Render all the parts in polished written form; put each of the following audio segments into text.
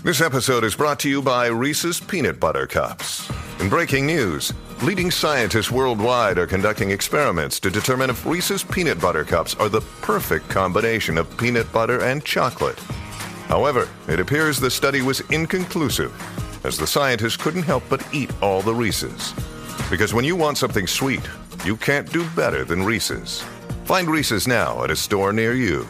This episode is brought to you by Reese's Peanut Butter Cups. In breaking news, leading scientists worldwide are conducting experiments to determine if Reese's Peanut Butter Cups are the perfect combination of peanut butter and chocolate. However, it appears the study was inconclusive, as the scientists couldn't help but eat all the Reese's. Because when you want something sweet, you can't do better than Reese's. Find Reese's now at a store near you.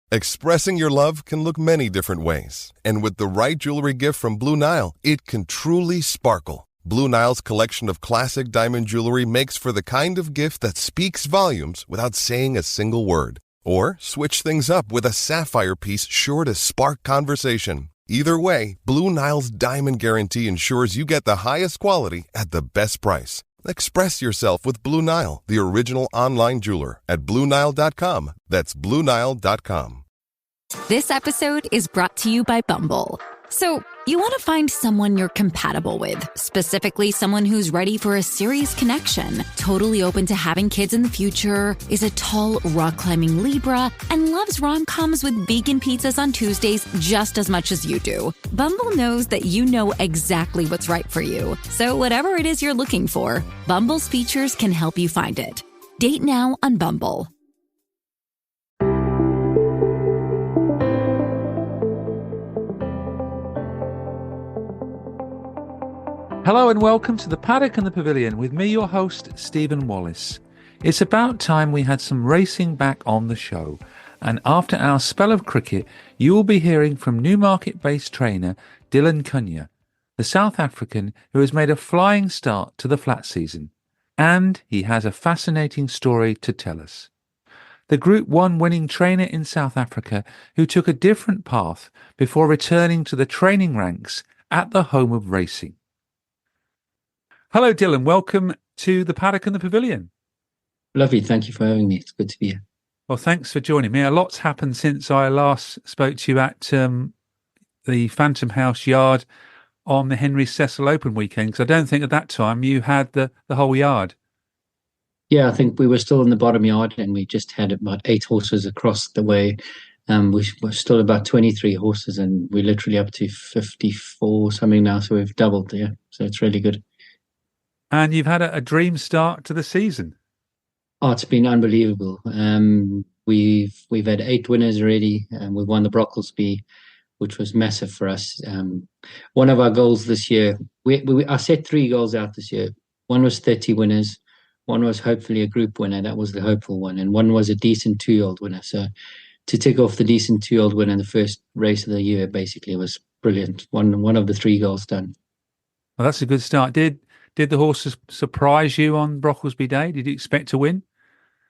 Expressing your love can look many different ways. And with the right jewelry gift from Blue Nile, it can truly sparkle. Blue Nile's collection of classic diamond jewelry makes for the kind of gift that speaks volumes without saying a single word. Or switch things up with a sapphire piece sure to spark conversation. Either way, Blue Nile's Diamond Guarantee ensures you get the highest quality at the best price. Express yourself with Blue Nile, the original online jeweler, at BlueNile.com. That's BlueNile.com. This episode is brought to you by Bumble. So, you want to find someone you're compatible with, specifically someone who's ready for a serious connection, totally open to having kids in the future, is a tall, rock-climbing Libra, and loves rom-coms with vegan pizzas on Tuesdays just as much as you do. Bumble knows that you know exactly what's right for you. So whatever it is you're looking for, Bumble's features can help you find it. Date now on Bumble. Hello and welcome to the Paddock and the Pavilion with me, your host, Stephen Wallace. It's about time we had some racing back on the show. And after our spell of cricket, you will be hearing from Newmarket-based trainer Dylan Cunha, the South African who has made a flying start to the flat season. And he has a fascinating story to tell us. The Group 1 winning trainer in South Africa who took a different path before returning to the training ranks at the home of racing. Hello, Dylan. Welcome to the Paddock and the Pavilion. Lovely. Thank you for having me. It's good to be here. Well, thanks for joining me. A lot's happened since I last spoke to you at the Phantom House Yard on the Henry Cecil Open weekend, because I don't think at that time you had the whole yard. Yeah, I think we were still in the bottom yard and we just had about 8 horses across the way. We were still about 23 horses and we're literally up to 54 something now. So we've doubled, yeah. So it's really good. And you've had a dream start to the season. Oh, it's been unbelievable. We've had 8 winners already, and we've won the Brocklesby, which was massive for us. One of our goals this year, I set 3 goals out this year. One was 30 winners, one was hopefully a group winner, that was the hopeful one, and one was a decent 2-year-old winner. So to tick off the decent 2-year-old winner in the first race of the year basically was brilliant. One of the 3 goals done. Well, that's a good start. Did the horses surprise you on Brocklesby Day? Did you expect to win?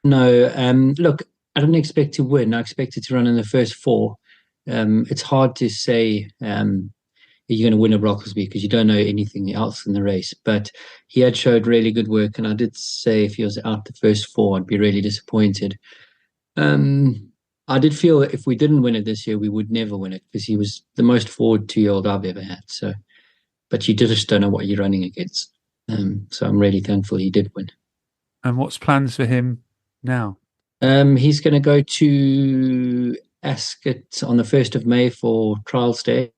No. Look, I didn't expect to win. I expected to run in the first 4. It's hard to say you're going to win a Brocklesby because you don't know anything else in the race. But he had showed really good work, and I did say if he was out the first 4, I'd be really disappointed. I did feel that if we didn't win it this year, we would never win it because he was the most forward 2-year-old I've ever had. So, but you just don't know what you're running against. So I'm really thankful he did win. And what's plans for him now? He's going to go to Ascot on the 1st of May for Trials Day.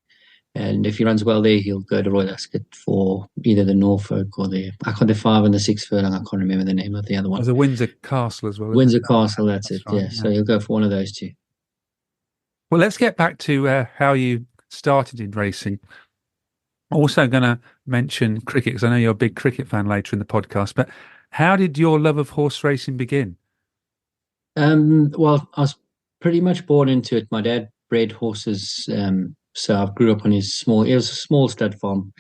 And if he runs well there, he'll go to Royal Ascot for either the Norfolk or the 5 and the 6 furlong. I can't remember the name of the other one. There's a Windsor Castle as well. Windsor Castle, that's it. Right, yeah. So he'll go for one of those 2. Well, let's get back to how you started in racing. Also going to mention cricket, because I know you're a big cricket fan later in the podcast, but how did your love of horse racing begin? Well, I was pretty much born into it. My dad bred horses, so I grew up on it was a small stud farm,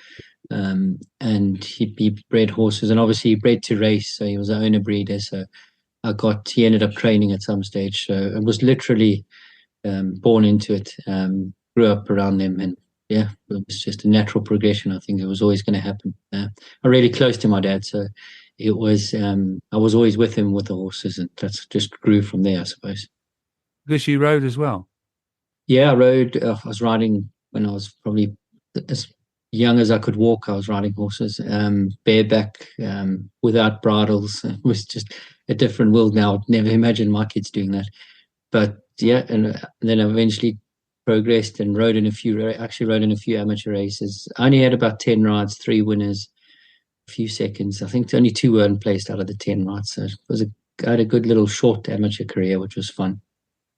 and he bred horses, and obviously he bred to race, so he was an owner breeder, so he ended up training at some stage, so it was literally born into it, grew up around them, and yeah, it was just a natural progression. I think it was always going to happen. I'm really close to my dad, so it was. I was always with him with the horses, and that's just grew from there, I suppose. Because you rode as well. Yeah, I rode. I was riding when I was probably as young as I could walk. I was riding horses, bareback, without bridles. It was just a different world now. I'd never imagined my kids doing that. But yeah, and then eventually progressed and rode in a few amateur races. I only had about 10 rides, 3 winners, a few seconds. I think only 2 weren't placed out of the 10 rides. So I had a good little short amateur career, which was fun.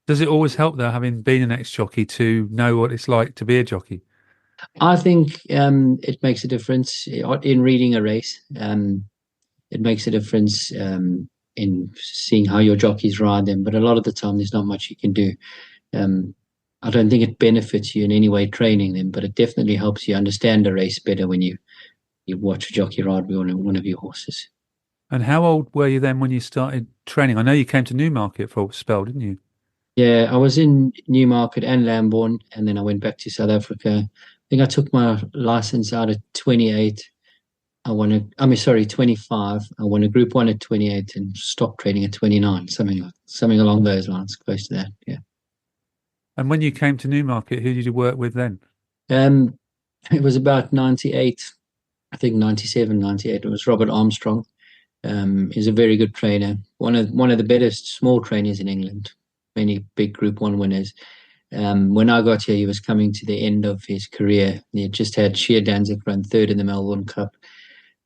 Does it always help, though, having been an ex-jockey, to know what it's like to be a jockey? I think it makes a difference in reading a race. It makes a difference in seeing how your jockeys ride them. But a lot of the time, there's not much you can do. I don't think it benefits you in any way training them, but it definitely helps you understand a race better when you watch a jockey ride one of your horses. And how old were you then when you started training? I know you came to Newmarket for a spell, didn't you? Yeah, I was in Newmarket and Lambourne, and then I went back to South Africa. I think I took my license out at 28. 25. I won a Group 1 at 28 and stopped training at 29, something along those lines, close to that, yeah. And when you came to Newmarket, who did you work with then? It was about 98, I think 97, 98. It was Robert Armstrong. He's a very good trainer, one of the better small trainers in England, many big Group 1 winners. When I got here, he was coming to the end of his career. He had just had Sheer Danzig run 3rd in the Melbourne Cup,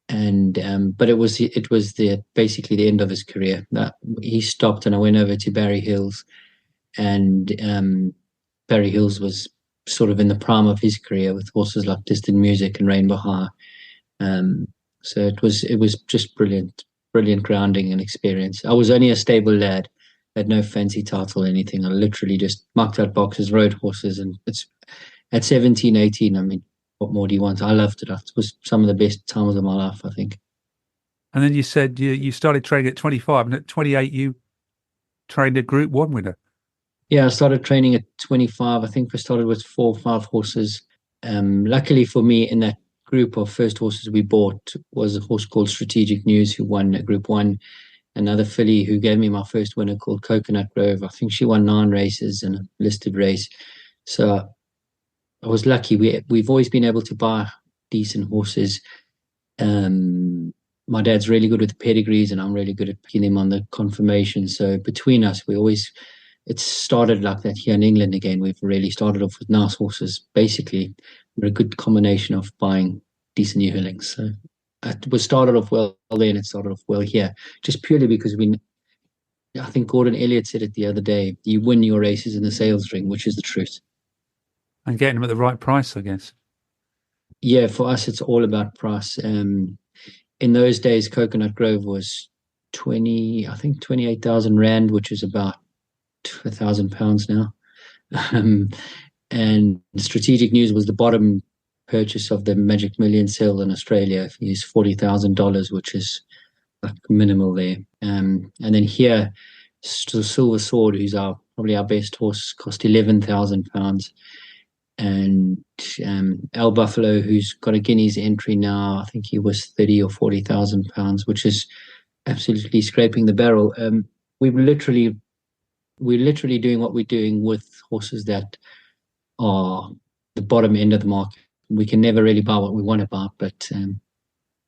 but it was basically the end of his career. He stopped, and I went over to Barry Hills, and Barry Hills was sort of in the prime of his career with horses like Distant Music and Rainbow High. So it was just brilliant grounding and experience. I was only a stable lad, had no fancy title or anything. I literally just mucked out boxes, rode horses, and it's at 17, 18. I mean, what more do you want? I loved it. It was some of the best times of my life, I think. And then you said you started training at 25, and at 28 you trained a Group 1 winner. Yeah, I started training at 25. I think we started with 4 or 5 horses. Luckily for me, in that group of first horses we bought was a horse called Strategic News, who won at Group 1. Another filly who gave me my first winner called Coconut Grove. I think she won 9 races and a listed race. So I was lucky. We've always been able to buy decent horses. My dad's really good with the pedigrees, and I'm really good at picking them on the confirmation. So between us, it started like that here in England again. We've really started off with nice horses. Basically, we're a good combination of buying decent yearlings. So it was started off well there, and it started off well here, just purely because I think Gordon Elliott said it the other day, you win your races in the sales ring, which is the truth. And getting them at the right price, I guess. Yeah, for us, it's all about price. In those days, Coconut Grove was 28,000 Rand, which is about £1,000 now. And Strategic News was the bottom purchase of the Magic Million sale in Australia. He's $40,000, which is like minimal there. And then here, Silver Sword, who's probably our best horse, cost £11,000. And El Buffalo, who's got a Guineas entry now, I think he was £30,000 or £40,000, which is absolutely scraping the barrel. We're literally doing what we're doing with horses that are the bottom end of the market. We can never really buy what we want to buy, but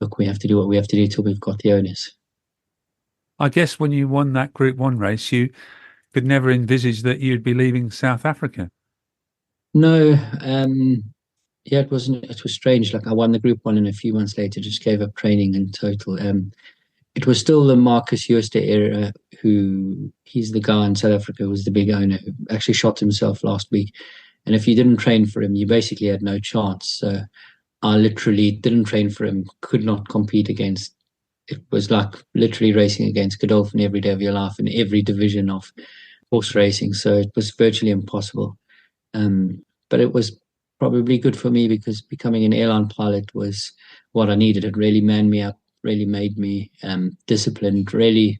look, we have to do what we have to do till we've got the owners. I guess when you won that Group 1 race, you could never envisage that you'd be leaving South Africa. No, yeah, it was strange. Like, I won the Group 1, and a few months later just gave up training in total. It was still the Marcus Jooste era, he's the guy in South Africa who was the big owner, who actually shot himself last week. And if you didn't train for him, you basically had no chance. So I literally didn't train for him, could not compete against. It was like literally racing against Godolphin every day of your life in every division of horse racing. So it was virtually impossible. But it was probably good for me, because becoming an airline pilot was what I needed. It really manned me up, really made me disciplined. Really,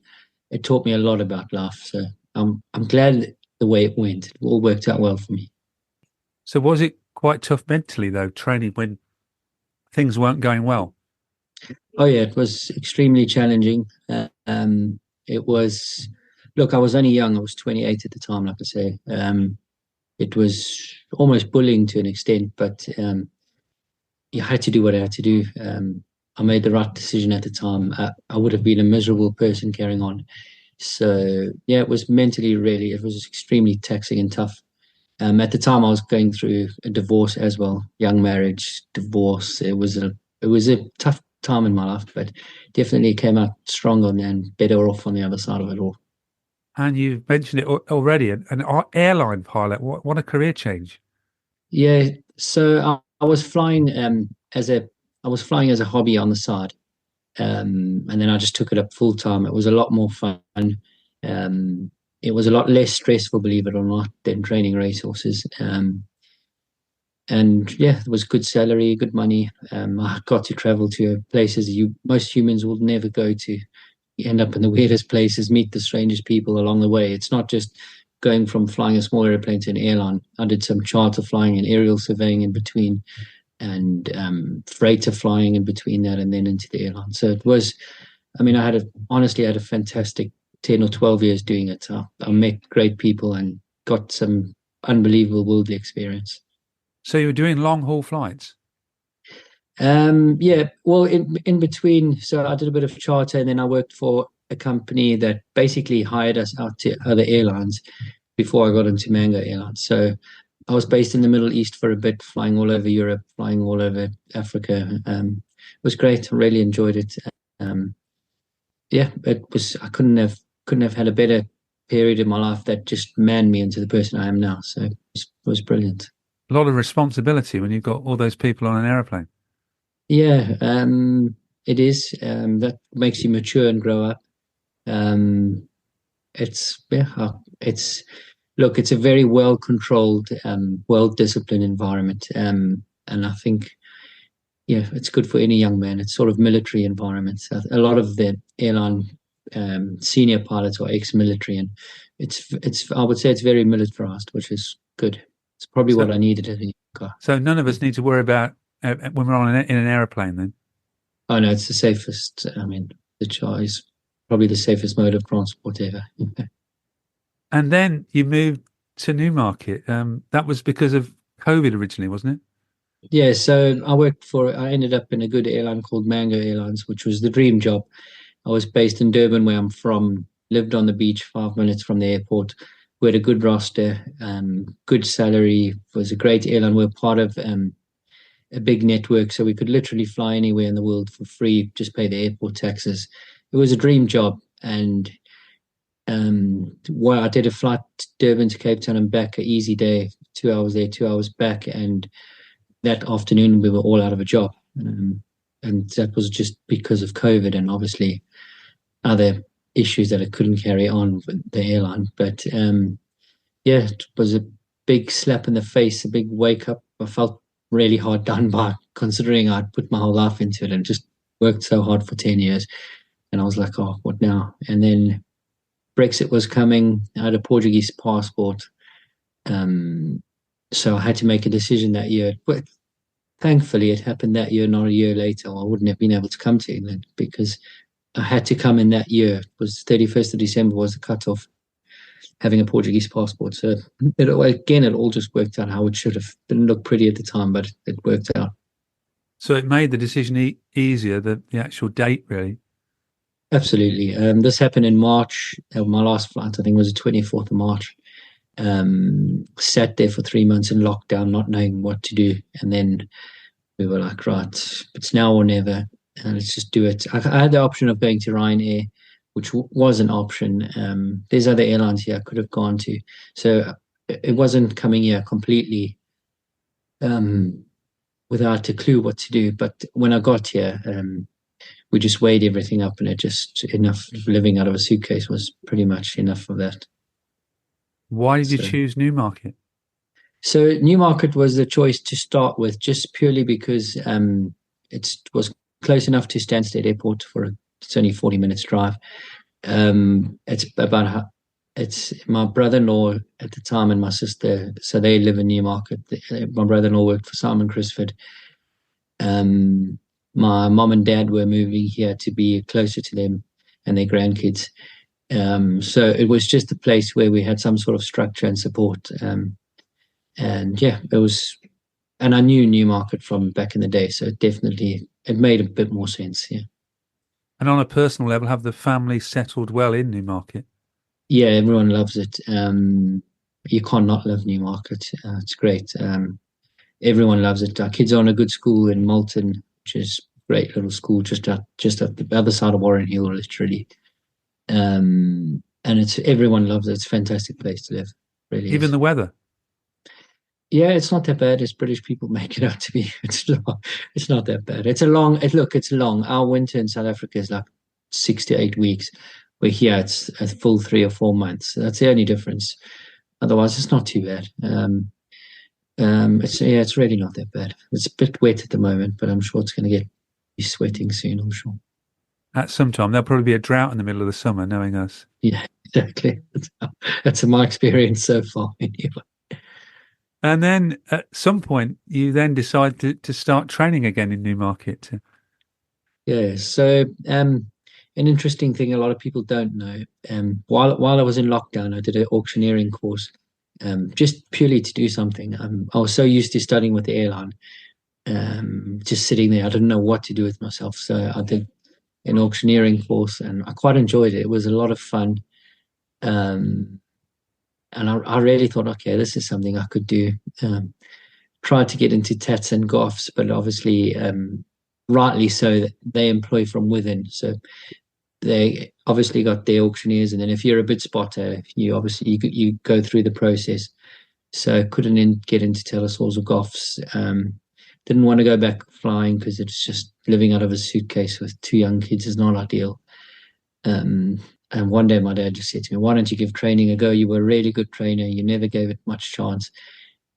it taught me a lot about life. So I'm glad the way it went. It all worked out well for me. So was it quite tough mentally, though, training when things weren't going well? Oh, yeah, it was extremely challenging. It was, look, I was only young. I was 28 at the time, like I say. It was almost bullying to an extent, but you had to do what I had to do. I made the right decision at the time. I would have been a miserable person carrying on. So, yeah, it was mentally it was extremely taxing and tough. At the time, I was going through a divorce as well, young marriage, divorce. It was a tough time in my life, but definitely came out stronger and better off on the other side of it all. And you've mentioned it already, an airline pilot. What a career change. Yeah, so I was flying I was flying as a hobby on the side, and then I just took it up full time. It was a lot more fun. It was a lot less stressful, believe it or not, than training racehorses. And yeah, it was good salary, good money. I got to travel to places most humans will never go to. You end up in the weirdest places, meet the strangest people along the way. It's not just going from flying a small airplane to an airline. I did some charter flying and aerial surveying in between, and freighter flying in between that, and then into the airline. So it was, I mean, honestly had a fantastic 10 or 12 years doing it. I met great people and got some unbelievable worldly experience. So you were doing long haul flights? Yeah, well, in between, so I did a bit of charter, and then I worked for a company that basically hired us out to other airlines before I got into Mango Airlines. So I was based in the Middle East for a bit, flying all over Europe, flying all over Africa. It was great. I really enjoyed it. Yeah, it was. I couldn't have had a better period in my life that just manned me into the person I am now. So it was brilliant. A lot of responsibility when you've got all those people on an aeroplane. Yeah, it is. That makes you mature and grow up. Um, it's look, it's a very well controlled, well disciplined environment, and I think yeah, it's good for any young man. It's sort of military environments. A lot of the airline senior pilots are ex-military, and it's I would say it's very militarized, which is good. It's probably what I needed as a young guy. So none of us need to worry about when we're in an aeroplane then? Oh no, it's the safest. I mean, the char is probably the safest mode of transport ever. And then you moved to Newmarket. That was because of COVID originally, wasn't it? Yeah, so I ended up in a good airline called Mango Airlines, which was the dream job. I was based in Durban, where I'm from, lived on the beach 5 minutes from the airport. We had a good roster, good salary, was a great airline. We're part of a big network, so we could literally fly anywhere in the world for free, just pay the airport taxes. It was a dream job. And well, I did a flight to Durban to Cape Town and back, an easy day, 2 hours there, 2 hours back. And that afternoon we were all out of a job, and that was just because of COVID and obviously other issues that I couldn't carry on with the airline. But yeah, it was a big slap in the face, a big wake up. I felt really hard done by, considering I'd put my whole life into it and just worked so hard for 10 years. And I was like, oh, what now? And then Brexit was coming. I had a Portuguese passport. So I had to make a decision that year. But thankfully, it happened that year, not a year later. I wouldn't have been able to come to England because I had to come in that year. It was 31st of December was the cutoff, having a Portuguese passport. So it all just worked out how it should have. Didn't look pretty at the time, but it worked out. So it made the decision easier, the actual date, really. Absolutely. This happened in March. My last flight, I think, was the 24th of March. Sat there for 3 months in lockdown, not knowing what to do. And then we were like, right, it's now or never. Let's just do it. I had the option of going to Ryanair, which was an option. There's other airlines here I could have gone to. So it wasn't coming here completely without a clue what to do. But when I got here, we just weighed everything up, and it just enough living out of a suitcase was pretty much enough of that. Why did you choose Newmarket? So Newmarket was the choice to start with, just purely because it was close enough to Stansted Airport it's only 40 minutes drive. It's my brother-in-law at the time and my sister, so they live in Newmarket. My brother-in-law worked for Simon Crisford. My mom and dad were moving here to be closer to them and their grandkids. So it was just a place where we had some sort of structure and support. And yeah, it was, and I knew Newmarket from back in the day, so it made a bit more sense. Yeah. And on a personal level, have the family settled well in Newmarket? Yeah, everyone loves it. you can't not love Newmarket. It's great. Everyone loves it. Our kids are in a good school in Malton, which is a great little school just at the other side of Warren Hill, literally. And everyone loves it. It's a fantastic place to live. Really Even is. the weather. Yeah, it's not that bad as British people make it out to be. It's not that bad. It's long. Our winter in South Africa is like 6 to 8 weeks. Where here it's a full 3 or 4 months. That's the only difference. Otherwise, it's not too bad. It's really not that bad. It's a bit wet at the moment, but I'm sure it's going to be sweating soon. I'm sure. At some time, there'll probably be a drought in the middle of the summer, knowing us. Yeah, exactly. That's my experience so far. Anyway. And then at some point, you then decide to start training again in Newmarket. Yeah. So, an interesting thing a lot of people don't know. While I was in lockdown, I did an auctioneering course, just purely to do something. I was so used to studying with the airline, just sitting there. I didn't know what to do with myself, so I did an auctioneering course, and I quite enjoyed it. It was a lot of fun. And I really thought, okay, this is something I could do. Tried to get into tats and goffs, but obviously, rightly so, that they employ from within. So they obviously got their auctioneers, and then if you're a bid spotter, you go through the process. So couldn't get into telesaws or goffs. Didn't want to go back flying because it's just living out of a suitcase with 2 young kids is not ideal. And one day my dad just said to me, why don't you give training a go? You were a really good trainer. You never gave it much chance.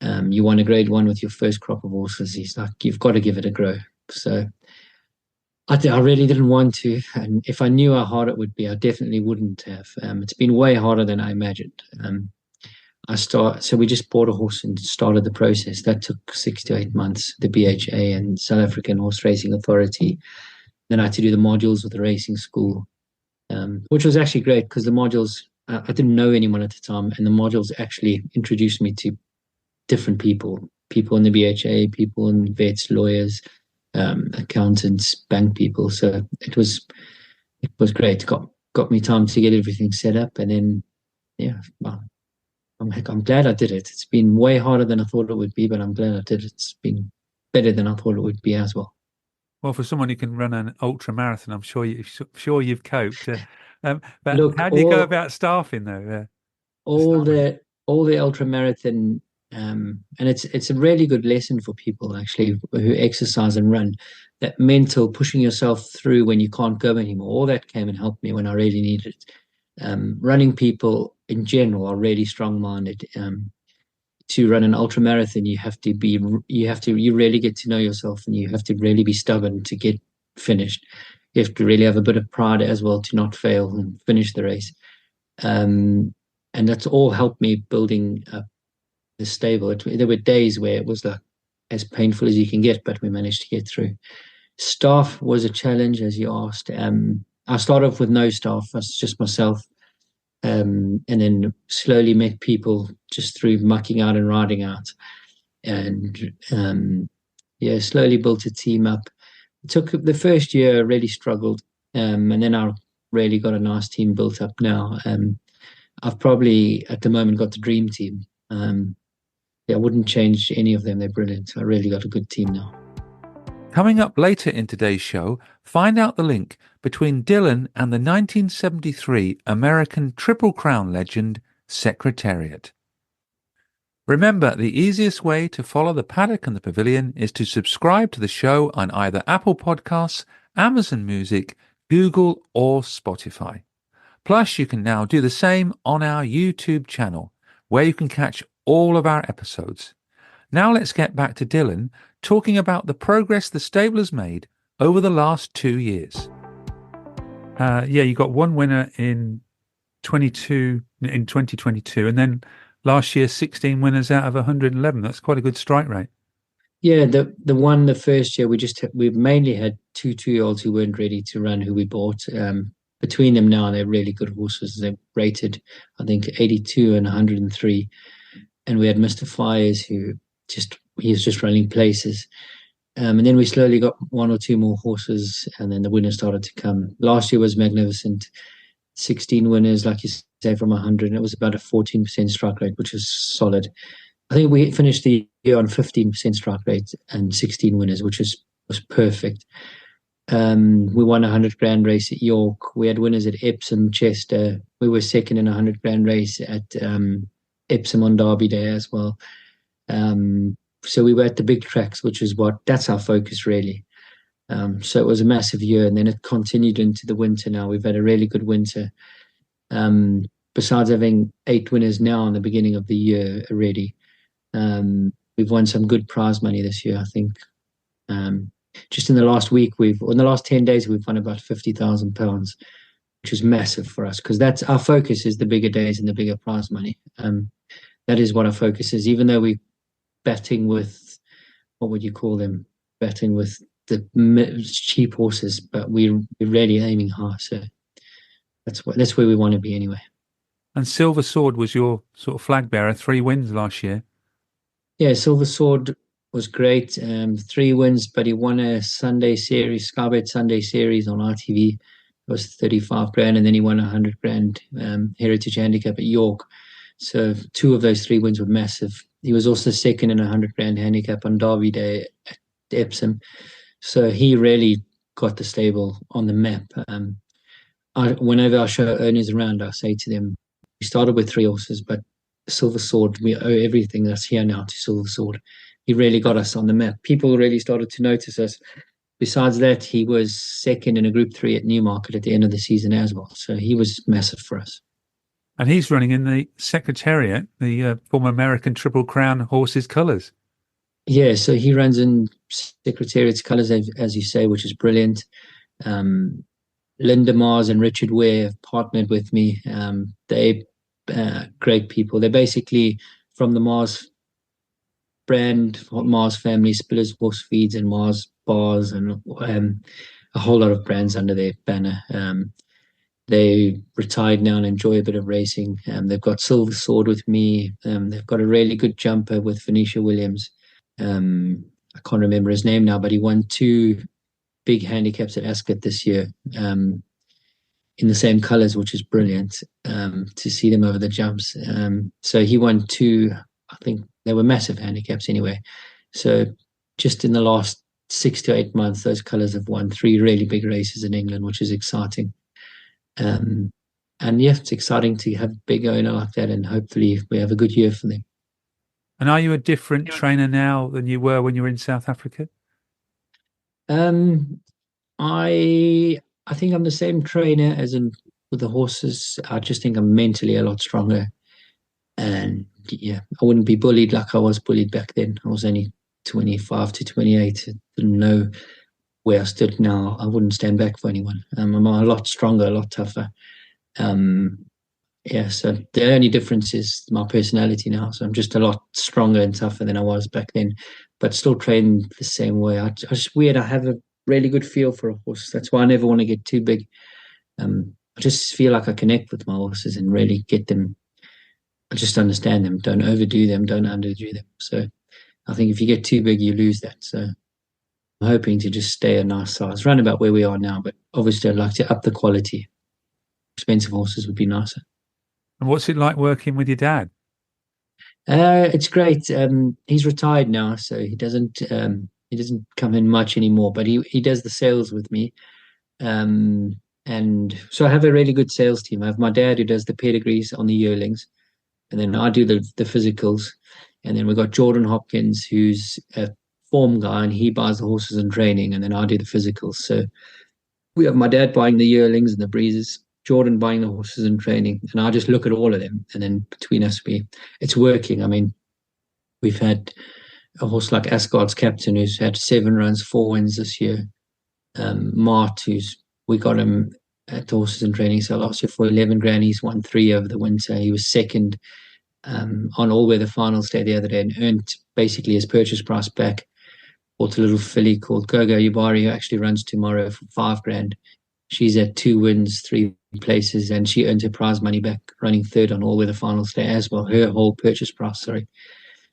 You won a grade 1 with your first crop of horses. He's like, you've got to give it a go. So I really didn't want to. And if I knew how hard it would be, I definitely wouldn't have. It's been way harder than I imagined. So we just bought a horse and started the process. That took 6 to 8 months, the BHA and South African Horse Racing Authority. Then I had to do the modules with the racing school. Which was actually great because the modules, I didn't know anyone at the time, and the modules actually introduced me to different people in the BHA, people in vets, lawyers, accountants, bank people. So it was great. Got me time to get everything set up, and then well, I'm glad I did it. It's been way harder than I thought it would be, but I'm glad I did it. It's been better than I thought it would be as well. Well, for someone who can run an ultra marathon, I'm sure you've coped. But Look, how do you go about staffing though? All the ultra marathon, and it's a really good lesson for people actually who exercise and run. That mental pushing yourself through when you can't go anymore. All that came and helped me when I really needed it. Running people in general are really strong-minded. To run an ultra marathon, you really get to know yourself, and you have to really be stubborn to get finished. You have to really have a bit of pride as well to not fail and finish the race. And that's all helped me building up the stable. There were days where it was like as painful as you can get, but we managed to get through. Staff was a challenge, as you asked. I started off with no staff. That's just myself. And then slowly met people just through mucking out and riding out, and slowly built a team up. It took the first year, I really struggled, and then I really got a nice team built up now. I've probably at the moment got the dream team. I wouldn't change any of them. They're brilliant. I really got a good team now. Coming up later in today's show, find out the link between Dylan and the 1973 American Triple Crown legend, Secretariat. Remember, the easiest way to follow the Paddock and the Pavilion is to subscribe to the show on either Apple Podcasts, Amazon Music, Google or Spotify. Plus, you can now do the same on our YouTube channel, where you can catch all of our episodes. Now let's get back to Dylan talking about the progress the stable has made over the last 2 years. You got one winner in 2022, and then last year 16 winners out of 111. That's quite a good strike rate. Yeah, the first year we mainly had 2-2-year-olds who weren't ready to run, who we bought. Between them now, they're really good horses. They're rated, I think, 82 and 103. And we had Mr. Fires, he was just running places. And then we slowly got 1 or 2 more horses, and then the winners started to come. Last year was magnificent. 16 winners, like you say from 100, and it was about a 14% strike rate, which is solid. I think we finished the year on 15% strike rate and 16 winners, which was perfect. We won a 100 grand race at York. We had winners at Epsom, Chester. We were second in a 100 grand race at Epsom on Derby Day as well. So we were at the big tracks, which is that's our focus really. So it was a massive year, and then it continued into the winter. Now we've had a really good winter. Besides having 8 winners now in the beginning of the year already, we've won some good prize money this year, I think. Just in the last week, in the last 10 days, we've won about £50,000, which is massive for us, because that's our focus, is the bigger days and the bigger prize money. That is what our focus is, even though we're batting with, what would you call them? Batting with the cheap horses, but we're really aiming high. So that's where we want to be anyway. And Silver Sword was your sort of flag bearer, 3 wins last year. Yeah, Silver Sword was great. 3 wins, but he won a Sunday series, Skybet Sunday series on RTV. It was 35 grand, and then he won a 100 grand Heritage Handicap at York. So 2 of those 3 wins were massive. He was also second in a 100 grand handicap on Derby Day at Epsom. So he really got the stable on the map. Whenever I show owners around, I say to them, we started with 3 horses, but Silver Sword, we owe everything that's here now to Silver Sword. He really got us on the map. People really started to notice us. Besides that, he was second in a Group 3 at Newmarket at the end of the season as well. So he was massive for us. And he's running in the Secretariat, the former American Triple Crown horses' colours. Yeah, so he runs in Secretariat's colours, as you say, which is brilliant. Linda Mars and Richard Ware have partnered with me. They're great people. They're basically from the Mars brand, Mars family, Spillers Horse Feeds and Mars Bars, and a whole lot of brands under their banner. They retired now and enjoy a bit of racing. They've got Silver Sword with me. They've got a really good jumper with Venetia Williams. I can't remember his name now, but he won 2 big handicaps at Ascot this year in the same colours, which is brilliant to see them over the jumps. So he won 2, I think they were massive handicaps anyway. So just in the last 6 to 8 months, those colours have won 3 really big races in England, which is exciting. And yeah, it's exciting to have a big owner like that, and hopefully we have a good year for them. And are you a different trainer now than you were when you were in South Africa? I think I'm the same trainer as in with the horses. I just think I'm mentally a lot stronger. And yeah, I wouldn't be bullied like I was bullied back then. I was only 25 to 28. I didn't know where I stood now. I wouldn't stand back for anyone. I'm a lot stronger, a lot tougher. Yeah, so the only difference is my personality now. So I'm just a lot stronger and tougher than I was back then, but still train the same way. I just weird. I have a really good feel for a horse. That's why I never want to get too big. I just feel like I connect with my horses and really get them. I just understand them. Don't overdo them. Don't underdo them. So I think if you get too big, you lose that. So I'm hoping to just stay a nice size, round about where we are now. But obviously, I'd like to up the quality. Expensive horses would be nicer. And what's it like working with your dad? It's great. He's retired now, so he doesn't come in much anymore. But he does the sales with me, and so I have a really good sales team. I have my dad who does the pedigrees on the yearlings, and then I do the physicals, and then we've got Jordan Hopkins, who's a form guy, and he buys the horses and training, and then I do the physicals. So we have my dad buying the yearlings and the breezes, Jordan buying the horses and training, and I just look at all of them, and then between us, it's working. I mean, we've had a horse like Asgard's Captain, who's had 7 runs, 4 wins this year. Mart, we got him at the horses and training sale last year for 11 grand. He's won 3 over the winter. He was second on All Weather Finals Day the other day and earned basically his purchase price back. Bought a little filly called Gogo Yubari, who actually runs tomorrow for 5 grand. She's at 2 wins, 3 places, and she earned her prize money back running third on All Weather Finals Day as well. Her whole purchase price, sorry.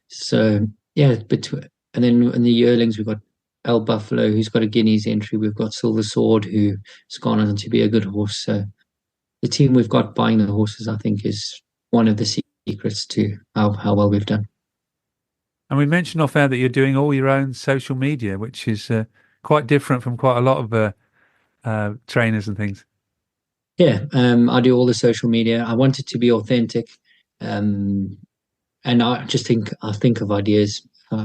So yeah, and then in the yearlings we've got El Buffalo, who's got a Guineas entry. We've got Silver Sword, who's gone on to be a good horse. So the team we've got buying the horses, I think, is one of the secrets to how well we've done. And we mentioned off air that you're doing all your own social media, which is quite different from quite a lot of trainers and things. Yeah, I do all the social media. I want it to be authentic, and I think of ideas. I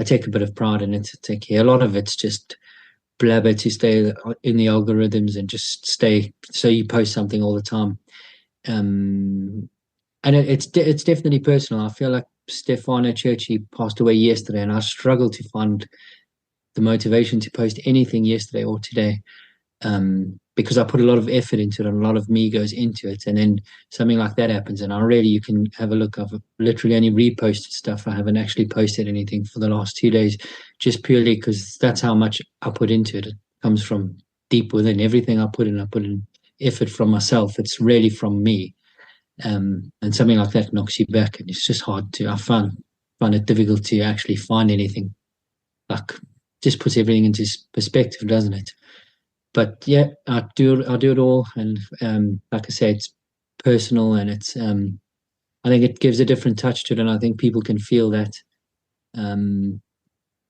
take a bit of pride in it. A lot of it's just blabber to stay in the algorithms and just stay. So you post something all the time, and it's definitely personal. I feel like Stefano Churchy passed away yesterday, and I struggled to find the motivation to post anything yesterday or today, because I put a lot of effort into it and a lot of me goes into it, and then something like that happens, and you can have a look. I've literally only reposted stuff. I haven't actually posted anything for the last 2 days, just purely because that's how much I put into it. It comes from deep within. Everything I put in effort from myself. It's really from me. And something like that knocks you back, and it's just hard to. I find it difficult to actually find anything. Like, just puts everything into perspective, doesn't it? But yeah, I do it all, and like I say, it's personal, and it's. I think it gives a different touch to it, and I think people can feel that. And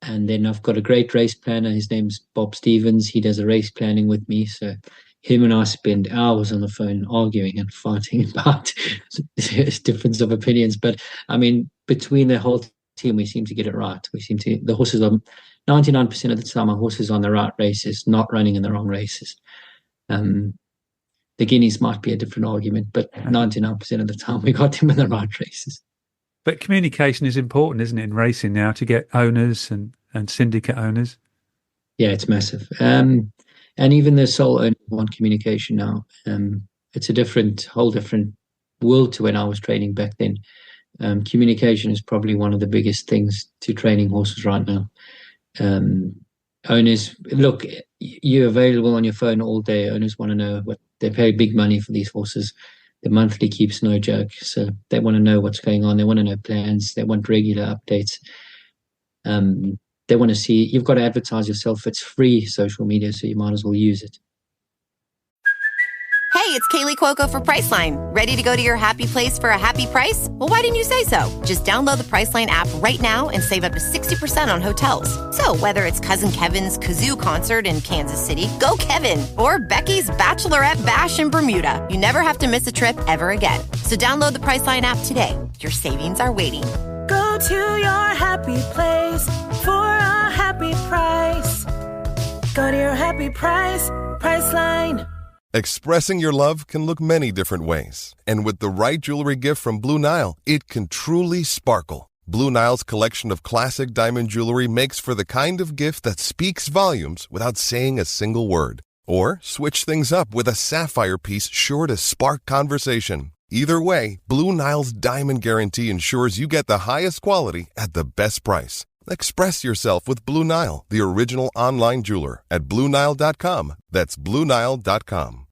then I've got a great race planner. His name's Bob Stevens. He does a race planning with me, so him and I spend hours on the phone arguing and fighting about difference of opinions. But I mean, between the whole team, we seem to get it right. The horses are 99% of the time, our horses are on the right races, not running in the wrong races. The guineas might be a different argument, but 99% of the time we got them in the right races. But communication is important, isn't it, in racing now, to get owners and syndicate owners? Yeah, it's massive. And even the sole owners want communication now. It's a whole different world to when I was training back then. Communication is probably one of the biggest things to training horses right now. Owners, look, you're available on your phone all day. Owners want to know what they pay big money for these horses. The monthly keeps no joke, so they want to know what's going on. They want to know plans. They want regular updates. They want to see. You've got to advertise yourself. It's free social media, so you might as well use it. Hey, it's Kaylee Cuoco for Priceline. Ready to go to your happy place for a happy price? Well, why didn't you say so? Just download the Priceline app right now and save up to 60% on hotels. So whether it's Cousin Kevin's Kazoo Concert in Kansas City, go Kevin, or Becky's Bachelorette Bash in Bermuda, you never have to miss a trip ever again. So download the Priceline app today. Your savings are waiting. Go to your happy place for a happy price. Go to your happy price, Priceline. Expressing your love can look many different ways. And with the right jewelry gift from Blue Nile, it can truly sparkle. Blue Nile's collection of classic diamond jewelry makes for the kind of gift that speaks volumes without saying a single word. Or switch things up with a sapphire piece sure to spark conversation. Either way, Blue Nile's Diamond Guarantee ensures you get the highest quality at the best price. Express yourself with Blue Nile, the original online jeweler, at BlueNile.com. That's BlueNile.com.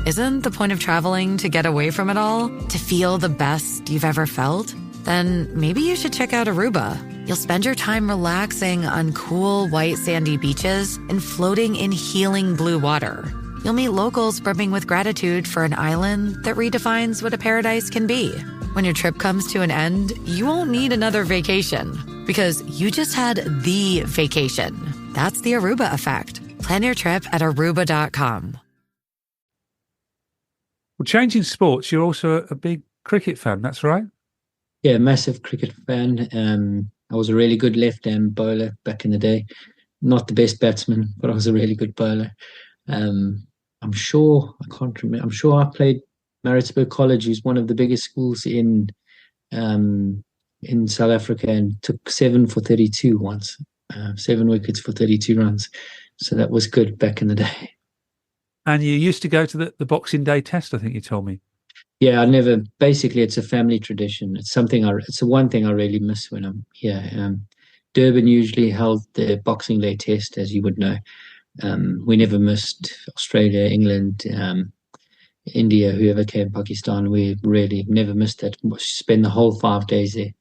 Isn't the point of traveling to get away from it all? To feel the best you've ever felt? Then maybe you should check out Aruba. You'll spend your time relaxing on cool, white, sandy beaches and floating in healing blue water. You'll meet locals brimming with gratitude for an island that redefines what a paradise can be. When your trip comes to an end, you won't need another vacation because you just had the vacation. That's the Aruba effect. Plan your trip at Aruba.com. Well, changing sports, you're also a big cricket fan, that's right? Yeah, massive cricket fan. I was a really good left-hand bowler back in the day. Not the best batsman, but I was a really good bowler. I'm sure I played Maritzburg College, who's one of the biggest schools in South Africa, and took 7 for 32 once, 7 wickets for 32 runs. So that was good back in the day. And you used to go to the Boxing Day test, I think you told me. Yeah, basically it's a family tradition. It's the one thing I really miss when I'm here. Durban usually held the Boxing Day test, as you would know. We never missed Australia, England, India, whoever came, Pakistan. We really never missed that. Spend the whole 5 days there.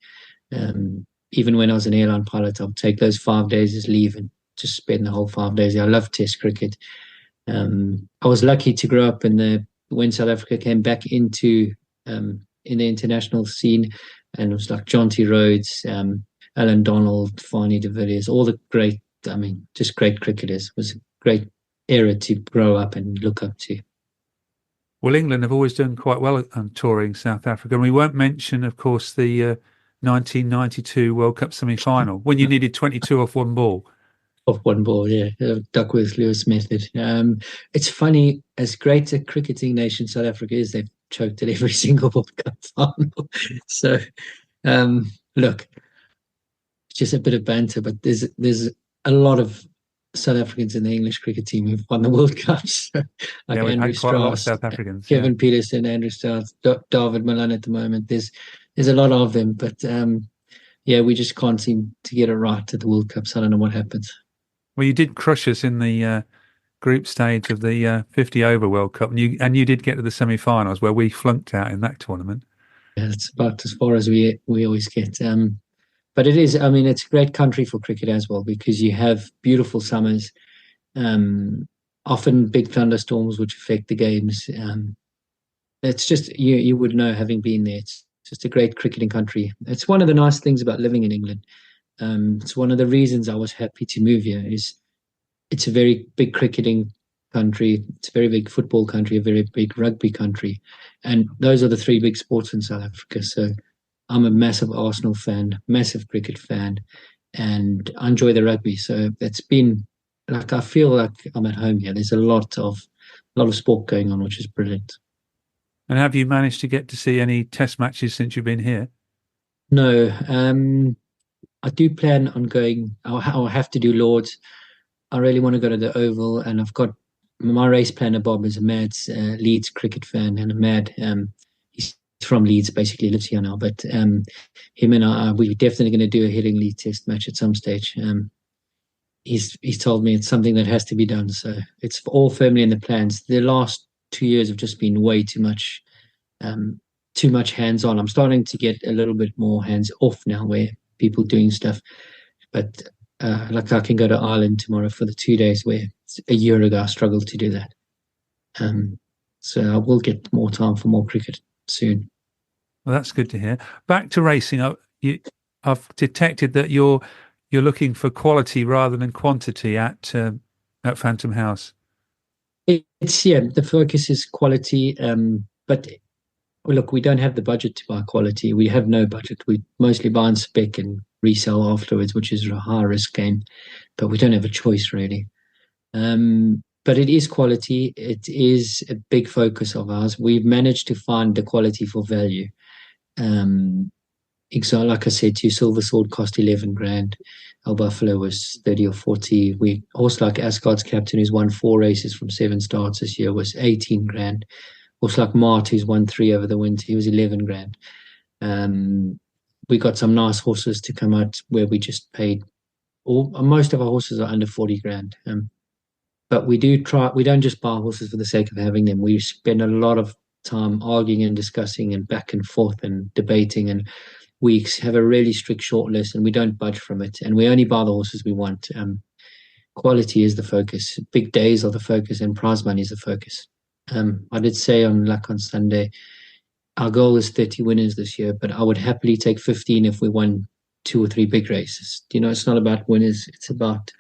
Even when I was an airline pilot, I'll take those 5 days as leave and just spend the whole 5 days there. I love Test cricket. I was lucky to grow up in the when South Africa came back into in the international scene, and it was like John T. Rhodes, Alan Donald, Fanie de Villiers, all the great, just great cricketers. It was a great era to grow up and look up to. Well, England have always done quite well on touring South Africa, and we won't mention, of course, the 1992 World Cup semi-final when you needed 22 off one ball. Off one ball, yeah. Duckworth-Lewis method. It's funny, as great a cricketing nation South Africa is, they've choked at every single World Cup final. So, look, just a bit of banter, but there's a lot of South Africans in the English cricket team who've won the World Cups. Like yeah, we've Andrew had quite a lot of Strauss, South Africans. Kevin Peterson, Andrew Strauss, David Milan at the moment. There's a lot of them, but we just can't seem to get it right at the World Cups. I don't know what happens. Well, you did crush us in the group stage of the 50-over World Cup, and you did get to the semi-finals where we flunked out in that tournament. Yeah, it's about as far as we always get. But it is, it's a great country for cricket as well, because you have beautiful summers, often big thunderstorms which affect the games. It's just, you would know, having been there, it's just a great cricketing country. It's one of the nice things about living in England. It's one of the reasons I was happy to move here. Is it's a very big cricketing country, it's a very big football country, a very big rugby country, and those are the three big sports in South Africa. So I'm a massive Arsenal fan, massive cricket fan, and I enjoy the rugby. So it's been like, I feel like I'm at home here. There's a lot of sport going on, which is brilliant. And have you managed to get to see any test matches since you've been here? No, I do plan on going. I'll have to do Lords. I really want to go to the Oval, and I've got my race planner. Bob is a mad Leeds cricket fan and a mad. He's from Leeds, basically lives here now. But him and I, we're definitely going to do a Headingley Test match at some stage. He's told me it's something that has to be done, so it's all firmly in the plans. The last 2 years have just been way too much hands-on. I'm starting to get a little bit more hands-off now, where people doing stuff, but like I can go to Ireland tomorrow for the 2 days, where a year ago I struggled to do that. So I will get more time for more cricket soon. Well, that's good to hear. Back to racing, I've detected that you're looking for quality rather than quantity at Phantom House. It's the focus is quality, but look, we don't have the budget to buy quality. We have no budget. We mostly buy on spec and resell afterwards, which is a high risk game, but we don't have a choice really. But it is quality. It is a big focus of ours. We've managed to find the quality for value. Like I said to you, Silver Sword cost 11 grand. El Buffalo was 30 or 40. Horse like Ascot's captain, who's won 4 races from 7 starts this year, was 18 grand. Horse like Mart, who's won 3 over the winter, he was 11 grand. We got some nice horses to come out where we just paid. Most of our horses are under 40 grand. But we don't just buy horses for the sake of having them. We spend a lot of time arguing and discussing and back and forth and debating, and we have a really strict short list, and we don't budge from it, and we only buy the horses we want. Quality is the focus. Big days are the focus, and prize money is the focus. I did say on Sunday, our goal is 30 winners this year, but I would happily take 15 if we won 2 or 3 big races. It's not about winners, it's about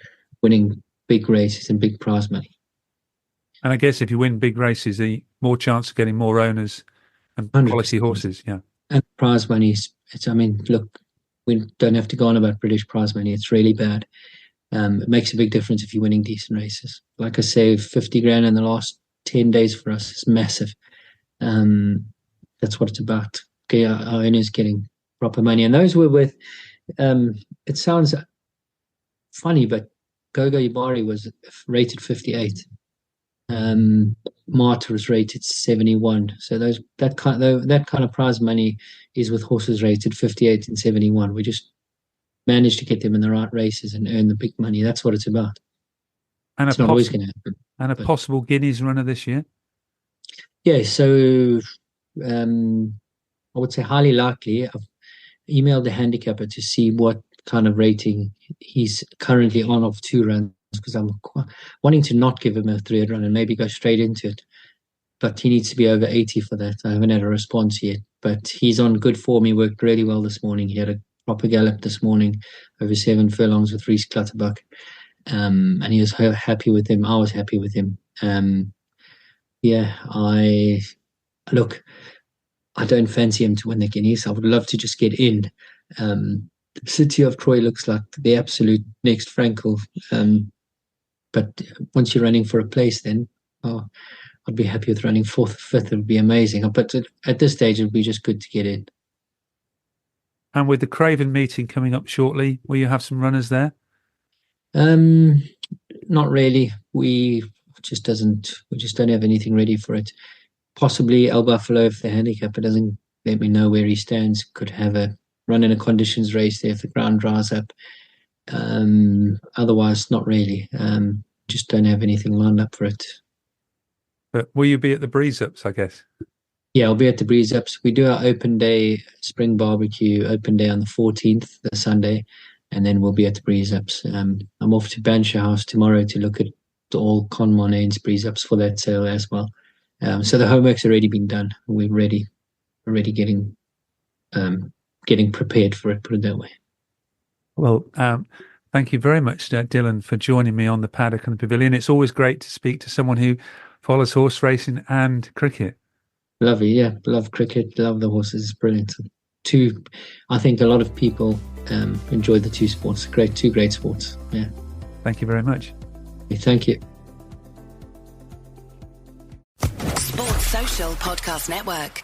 winning big races and big prize money. And I guess if you win big races, the more chance of getting more owners and quality horses. Yeah. And prize money look, we don't have to go on about British prize money. It's really bad. It makes a big difference if you're winning decent races. Like I say, 50 grand in the last 10 days for us is massive. That's what it's about. Okay, our owners getting proper money. And those were with, it sounds funny, but Gogo Yubari was rated 58. Marta was rated 71. So that kind of prize money is with horses rated 58 and 71. We just managed to get them in the right races and earn the big money. That's what it's about. And it's not always going to happen. And possible Guineas runner this year? Yeah, so I would say highly likely. I've emailed the handicapper to see what kind of rating he's currently on of 2 runs, because I'm wanting to not give him a 3rd run and maybe go straight into it. but he needs to be over 80 for that. I haven't had a response yet, but he's on good form. He worked really well this morning. He had a proper gallop this morning over 7 furlongs with Reese Clutterbuck. And he was happy with him. I was happy with him. I don't fancy him to win the Guineas. I would love to just get in. The City of Troy looks like the absolute next Frankel. But once you're running for a place, then I'd be happy with running 4th or 5th. It would be amazing. But at this stage, it would be just good to get in. And with the Craven meeting coming up shortly, will you have some runners there? Not really. We just don't have anything ready for it. Possibly El Buffalo, if the handicapper doesn't let me know where he stands, could have a run in a conditions race there if the ground dries up. Otherwise, not really. Just don't have anything lined up for it. But will you be at the Breeze Ups, I guess? Yeah, I'll be at the Breeze Ups. We do our open day, spring barbecue, open day on the 14th, the Sunday, and then we'll be at the Breeze Ups. I'm off to Banshire House tomorrow to look at all Con Monane's Breeze Ups for that sale as well. So the homework's already been done. We're ready, getting prepared for it, put it that way. Well, thank you very much, Dylan, for joining me on the Paddock and the Pavilion. It's always great to speak to someone who follows horse racing and cricket. Lovely, yeah. Love cricket, love the horses. It's brilliant. I think a lot of people enjoy the two sports. Two great sports. Yeah. Thank you very much. Thank you. Sports Social Podcast Network.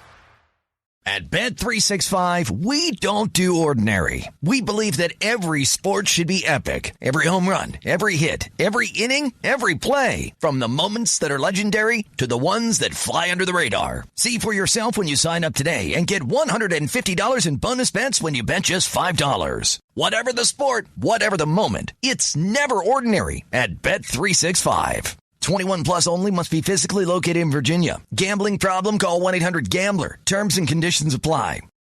At Bet365, we don't do ordinary. We believe that every sport should be epic. Every home run, every hit, every inning, every play. From the moments that are legendary to the ones that fly under the radar. See for yourself when you sign up today and get $150 in bonus bets when you bet just $5. Whatever the sport, whatever the moment, it's never ordinary at Bet365. 21 plus only. Must be physically located in Virginia. Gambling problem? Call 1-800-GAMBLER. Terms and conditions apply.